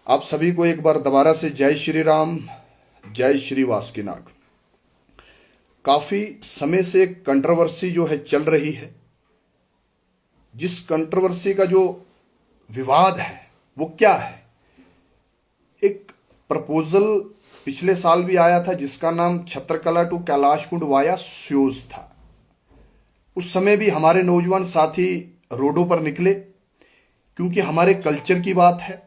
आप सभी को एक बार दोबारा से जय श्री राम, जय श्री वासुकीनाग। काफी समय से कंट्रोवर्सी जो है चल रही है। जिस कंट्रोवर्सी का जो विवाद है वो क्या है? एक प्रपोजल पिछले साल भी आया था जिसका नाम छत्रकला टू कैलाश कुंड वाया स्यूज था। उस समय भी हमारे नौजवान साथी रोडों पर निकले, क्योंकि हमारे कल्चर की बात है,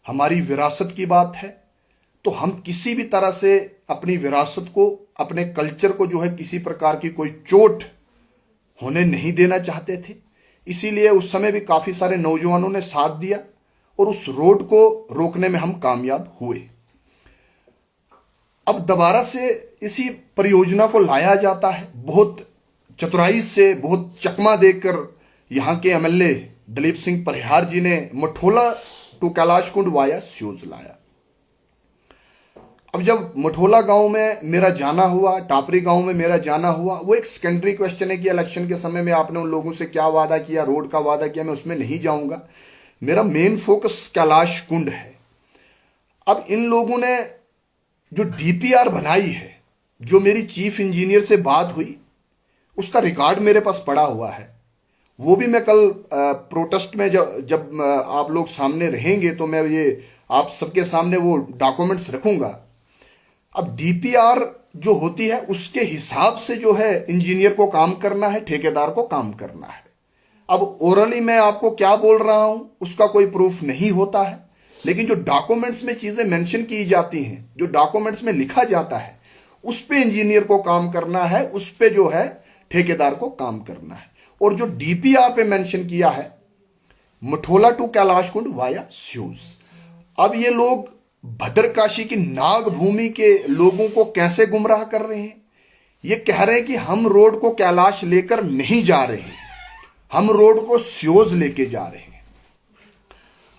हमारी विरासत की बात है। तो हम किसी भी तरह से अपनी विरासत को, अपने कल्चर को जो है किसी प्रकार की कोई चोट होने नहीं देना चाहते थे। इसीलिए उस समय भी काफी सारे नौजवानों ने साथ दिया और उस रोड को रोकने में हम कामयाब हुए। अब दोबारा से इसी परियोजना को लाया जाता है। बहुत चतुराई से, बहुत चकमा देकर यहां के एमएलए दलीप सिंह परिहार जी ने मठोला टू कैलाश कुंड वाया स्यूज लाया। अब जब मठोला गांव में मेरा जाना हुआ, टापरी गांव में मेरा जाना हुआ, वो एक सेकेंडरी क्वेश्चन है कि इलेक्शन के समय में आपने उन लोगों से क्या वादा किया, रोड का वादा किया, मैं उसमें नहीं जाऊंगा। मेरा मेन फोकस कैलाश कुंड है। अब इन लोगों ने जो डीपीआर बनाई है, जो मेरी चीफ इंजीनियर से बात हुई, उसका रिकॉर्ड मेरे पास पड़ा हुआ है। वो भी मैं कल प्रोटेस्ट में जब आप लोग सामने रहेंगे तो मैं ये आप सबके सामने वो डॉक्यूमेंट्स रखूंगा। अब डीपीआर जो होती है उसके हिसाब से जो है इंजीनियर को काम करना है, ठेकेदार को काम करना है। अब ओरली मैं आपको क्या बोल रहा हूं उसका कोई प्रूफ नहीं होता है, लेकिन जो डॉक्यूमेंट्स में चीजें मेंशन की जाती हैं, जो डॉक्यूमेंट्स में लिखा जाता है, उस पे इंजीनियर को काम करना है, उस पे जो है ठेकेदार को काम करना है। और जो डीपीआर पे मेंशन किया है मठोला टू कैलाश कुंड वाया स्यूज। अब ये लोग भद्रकाशी की नाग भूमि के लोगों को कैसे गुमराह कर रहे हैं? ये कह रहे हैं कि हम रोड को कैलाश लेकर नहीं जा रहे हैं, हम रोड को स्यूज लेके जा रहे हैं।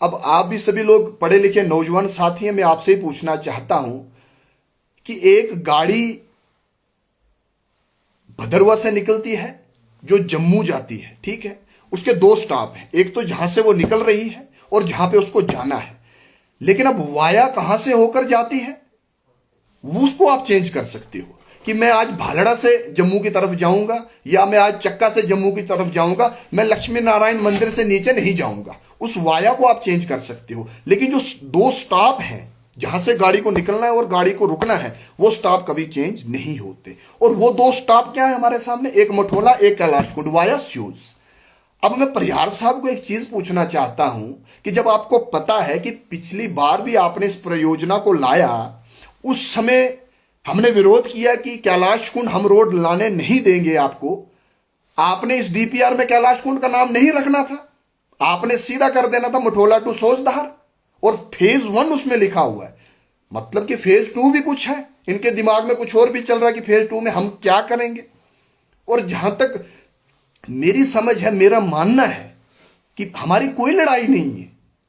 अब आप भी सभी लोग पढ़े लिखे नौजवान साथी हैं, मैं आपसे ही पूछना चाहता हूं कि एक गाड़ी भदरवा से निकलती है जो जम्मू जाती है, ठीक है, उसके दो स्टॉप हैं, एक तो जहां से वो निकल रही है और जहां पे उसको जाना है। लेकिन अब वाया कहां से होकर जाती है वो उसको आप चेंज कर सकते हो कि मैं आज भालड़ा से जम्मू की तरफ जाऊंगा या मैं आज चक्का से जम्मू की तरफ जाऊंगा, मैं लक्ष्मी नारायण मंदिर से नीचे नहीं जाऊंगा। उस वाया को आप चेंज कर सकते हो, लेकिन जो दो स्टॉप हैं जहां से गाड़ी को निकलना है और गाड़ी को रुकना है, वो स्टॉप कभी चेंज नहीं होते। और वो दो स्टॉप क्या है हमारे सामने? एक मठोला, एक कैलाश कुंड वाया स्यूज। अब मैं परिहार साहब को एक चीज पूछना चाहता हूं कि जब आपको पता है कि पिछली बार भी आपने इस परियोजना को लाया, उस समय हमने विरोध किया कि कैलाश कुंड हम रोड लाने नहीं देंगे आपको, आपने इस डीपीआर में कैलाश कुंड का नाम नहीं रखना था, आपने सीधा कर देना था मठोला टू सोजधार, और फेज 1 उसमें लिखा हुआ है। मतलब कि फेज 2 भी कुछ है, इनके दिमाग में कुछ और भी चल रहा है कि फेज 2 में हम क्या करेंगे। और जहां तक मेरी समझ है, मेरा मानना है कि हमारी कोई लड़ाई नहीं है,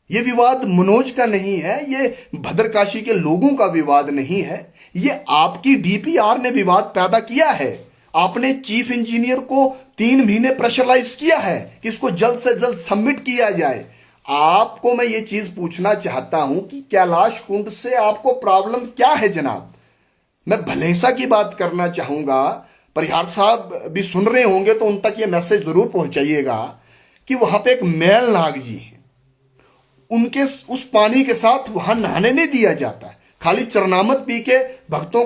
ये विवाद मनोज का नहीं है, ये भद्रकाशी के लोगों का विवाद नहीं है, ये आपकी डीपीआर ने विवाद पैदा किया है। आपने चीफ इंजीनियर को 3 महीने प्रेशराइज किया है कि इसको जल्द से जल्द सबमिट किया जाए। आपको मैं ये चीज पूछना चाहता हूं कि कैलाश कुंड से आपको प्रॉब्लम क्या है जनाब? मैं भलेसा की बात करना चाहूंगा, परिहार साहब भी सुन रहे होंगे तो उन तक ये मैसेज जरूर पहुंचाइएगा कि वहां पे एक मैल नाग जी है, उनके उस पानी के साथ वहां नहाने नहीं दिया जाता है, खाली चरनामत पी के भक्तों को